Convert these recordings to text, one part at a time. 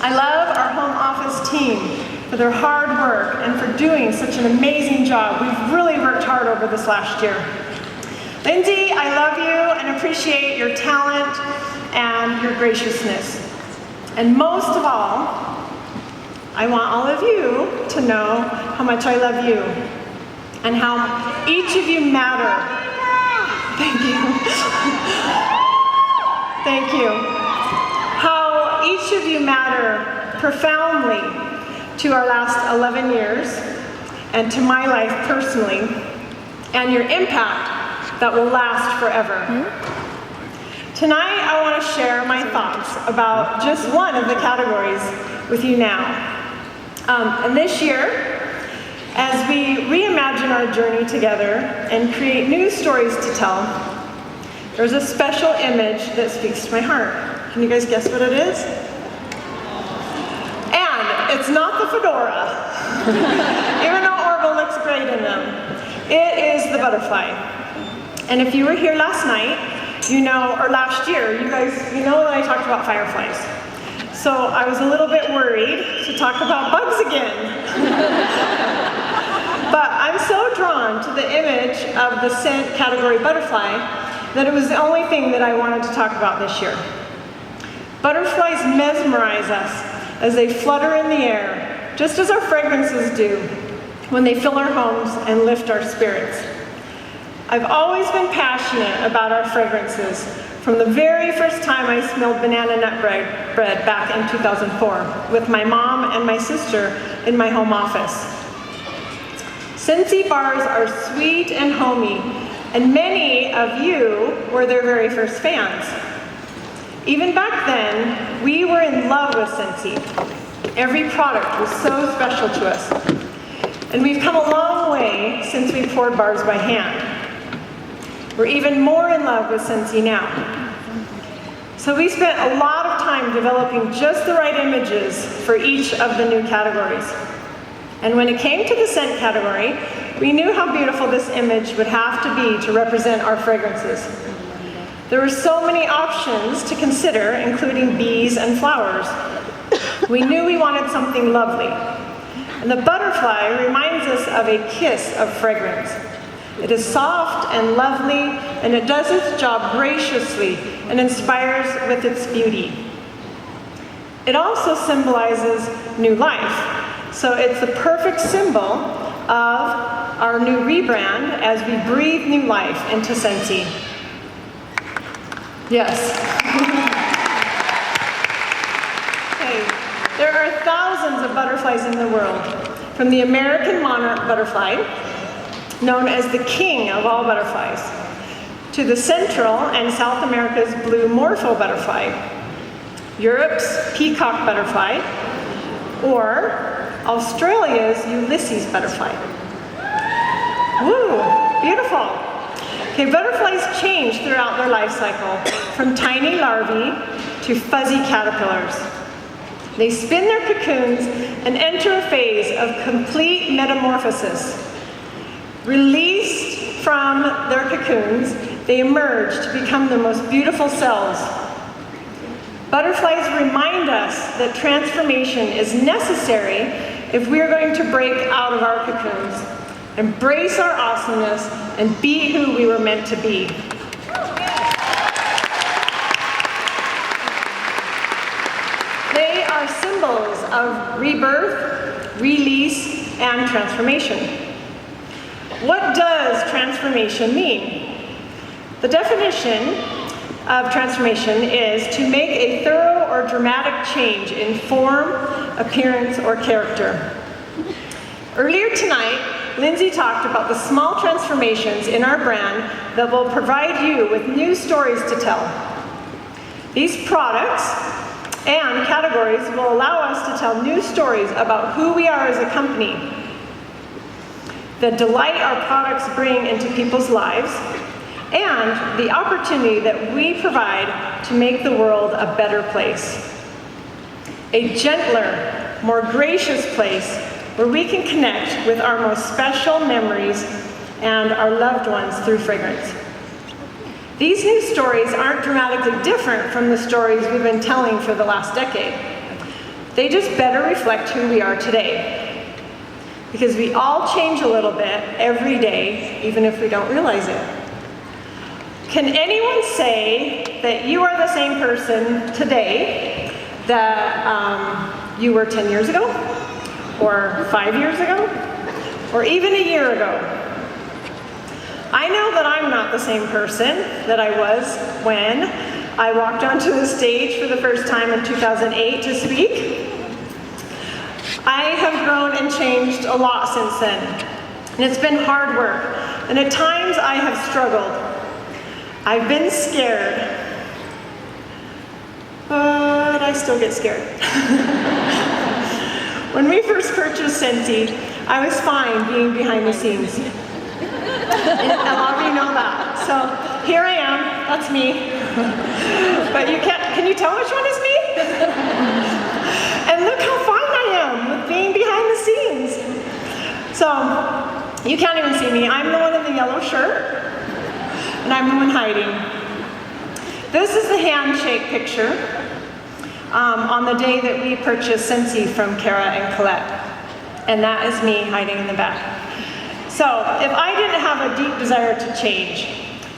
I love our home office team for their hard work and for doing such an amazing job. We've really worked hard over this last year. Lindsay, I love you and appreciate your talent and your graciousness. And most of all, I want all of you to know how much I love you and how each of you matter. Thank you. Thank you. How each of you matter profoundly to our last 11 years and to my life personally, and your impact that will last forever. Tonight, I want to share my thoughts about just one of the categories with you now. And this year, as we reimagine our journey together and create new stories to tell, there's a special image that speaks to my heart. Can you guys guess what it is? And it's not the fedora, even though Orville looks great in them. It is the butterfly. And if you were here last night, you know, or last year, you know that I talked about fireflies. So I was a little bit worried to talk about bugs again. But I'm so drawn to the image of the scent category butterfly that it was the only thing that I wanted to talk about this year. Butterflies mesmerize us as they flutter in the air, just as our fragrances do when they fill our homes and lift our spirits. I've always been passionate about our fragrances from the very first time I smelled banana nut bread back in 2004 with my mom and my sister in my home office. Scentsy bars are sweet and homey, and many of you were their very first fans. Even back then, we were in love with Scentsy. Every product was so special to us. And we've come a long way since we poured bars by hand. We're even more in love with Scentsy now. So we spent a lot of time developing just the right images for each of the new categories. And when it came to the scent category, we knew how beautiful this image would have to be to represent our fragrances. There were so many options to consider, including bees and flowers. We knew we wanted something lovely. And the butterfly reminds us of a kiss of fragrance. It is soft and lovely, and it does its job graciously and inspires with its beauty. It also symbolizes new life, so it's the perfect symbol of our new rebrand as we breathe new life into Scentsy. Yes. Okay. There are thousands of butterflies in the world, from the American monarch butterfly, known as the king of all butterflies, to the Central and South America's blue morpho butterfly, Europe's peacock butterfly, or Australia's Ulysses butterfly. Woo, beautiful. Okay, butterflies change throughout their life cycle, from tiny larvae to fuzzy caterpillars. They spin their cocoons and enter a phase of complete metamorphosis. Released from their cocoons, they emerge to become the most beautiful cells. Butterflies remind us that transformation is necessary if we are going to break out of our cocoons, embrace our awesomeness, and be who we were meant to be. They are symbols of rebirth, release, and transformation. What does transformation mean? The definition of transformation is to make a thorough or dramatic change in form, appearance, or character. Earlier tonight, Lindsay talked about the small transformations in our brand that will provide you with new stories to tell. These products and categories will allow us to tell new stories about who we are as a company, the delight our products bring into people's lives, and the opportunity that we provide to make the world a better place. A gentler, more gracious place where we can connect with our most special memories and our loved ones through fragrance. These new stories aren't dramatically different from the stories we've been telling for the last decade. They just better reflect who we are today. Because we all change a little bit every day, even if we don't realize it. Can anyone say that you are the same person today that you were 10 years ago? Or 5 years ago? Or even a year ago? I know that I'm not the same person that I was when I walked onto the stage for the first time in 2008 to speak. I have grown and changed a lot since then. And it's been hard work. And at times I have struggled. I've been scared. But I still get scared. When we first purchased Scentsy, I was fine being behind the scenes. And a lot of you know that. So here I am, that's me. But can you tell which one is me? And look how fine I am with being behind the scenes. So you can't even see me. I'm the one in the yellow shirt, and I'm the one hiding. This is the handshake picture on the day that we purchased Scentsy from Kara and Colette. And that is me hiding in the back. So if I didn't have a deep desire to change,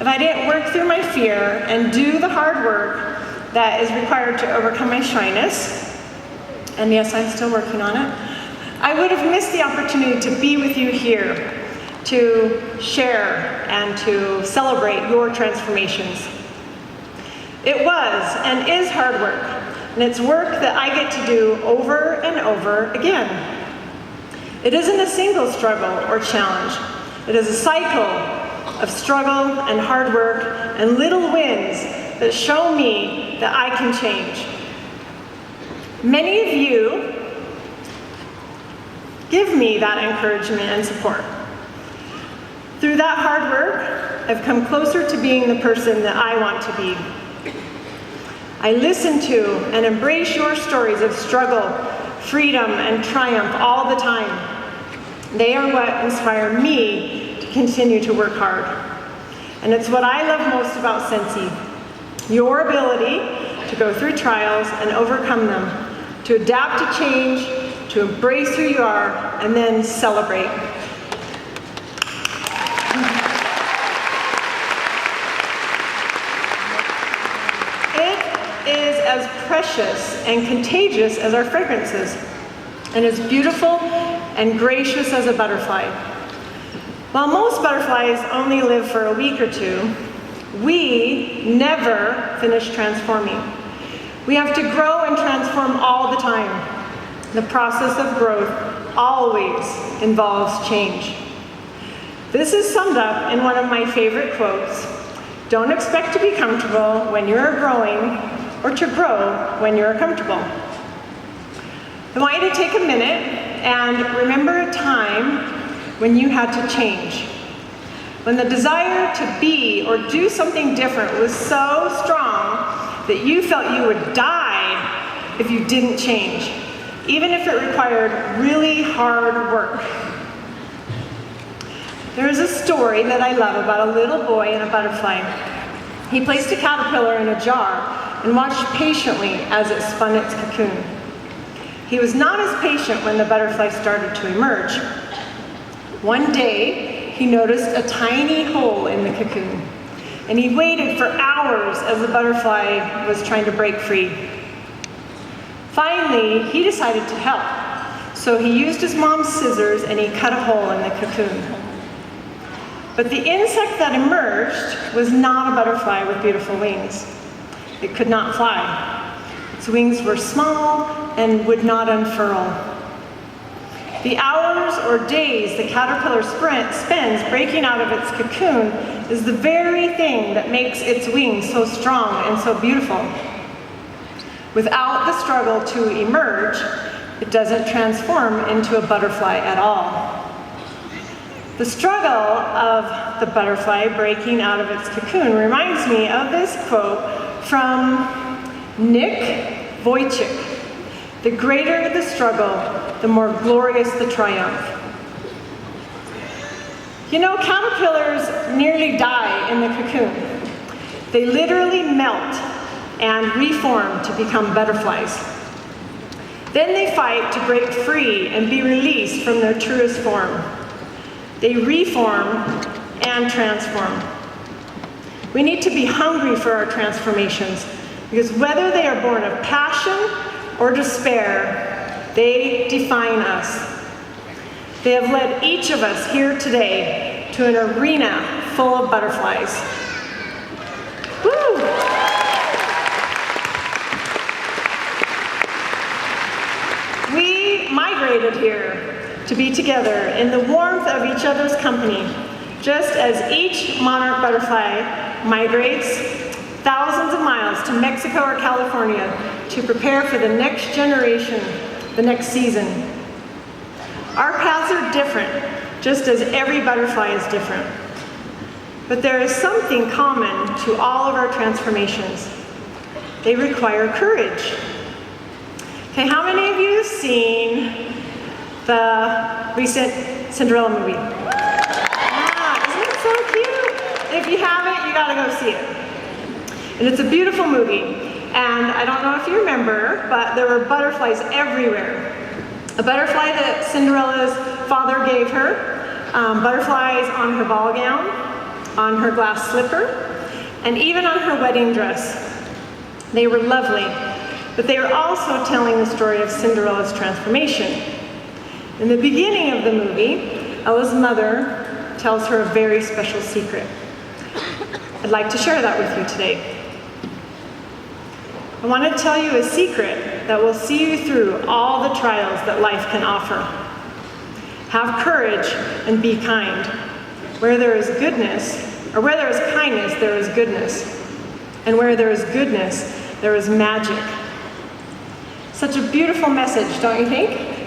if I didn't work through my fear and do the hard work that is required to overcome my shyness, and yes, I'm still working on it, I would have missed the opportunity to be with you here, to share and to celebrate your transformations. It was and is hard work, and it's work that I get to do over and over again. It isn't a single struggle or challenge. It is a cycle of struggle and hard work and little wins that show me that I can change. Many of you give me that encouragement and support. Through that hard work, I've come closer to being the person that I want to be. I listen to and embrace your stories of struggle, freedom, and triumph all the time. They are what inspire me to continue to work hard. And it's what I love most about Scentsy. Your ability to go through trials and overcome them, to adapt to change, to embrace who you are, and then celebrate. It is as precious and contagious as our fragrances, and as beautiful and gracious as a butterfly. While most butterflies only live for a week or two, we never finish transforming. We have to grow and transform all the time. The process of growth always involves change. This is summed up in one of my favorite quotes: "Don't expect to be comfortable when you're growing, or to grow when you're comfortable." I want you to take a minute and remember a time when you had to change. When the desire to be or do something different was so strong that you felt you would die if you didn't change, even if it required really hard work. There is a story that I love about a little boy and a butterfly. He placed a caterpillar in a jar and watched patiently as it spun its cocoon. He was not as patient when the butterfly started to emerge. One day, he noticed a tiny hole in the cocoon, and he waited for hours as the butterfly was trying to break free. Finally, he decided to help, so he used his mom's scissors and he cut a hole in the cocoon. But the insect that emerged was not a butterfly with beautiful wings. It could not fly. Its wings were small and would not unfurl. The hours or days the caterpillar spends breaking out of its cocoon is the very thing that makes its wings so strong and so beautiful. Without the struggle to emerge, it doesn't transform into a butterfly at all. The struggle of the butterfly breaking out of its cocoon reminds me of this quote from Nick Vujicic: "The greater the struggle, the more glorious the triumph." You know, caterpillars nearly die in the cocoon. They literally melt and reform to become butterflies. Then they fight to break free and be released from their truest form. They reform and transform. We need to be hungry for our transformations, because whether they are born of passion or despair, they define us. They have led each of us here today to an arena full of butterflies. Woo! We migrated here to be together in the warmth of each other's company, just as each monarch butterfly migrates thousands of miles to Mexico or California to prepare for the next generation, the next season. Our paths are different, just as every butterfly is different. But there is something common to all of our transformations. They require courage. Okay, how many of you have seen the recent Cinderella movie? Isn't it so cute? If you haven't, you gotta go see it. And it's a beautiful movie. And I don't know if you remember, but there were butterflies everywhere. A butterfly that Cinderella's father gave her, butterflies on her ball gown, on her glass slipper, and even on her wedding dress. They were lovely, but they were also telling the story of Cinderella's transformation. In the beginning of the movie, Ella's mother tells her a very special secret. I'd like to share that with you today. I want to tell you a secret that will see you through all the trials that life can offer. Have courage and be kind. Where there is goodness, or where there is kindness, there is goodness. And where there is goodness, there is magic. Such a beautiful message, don't you think?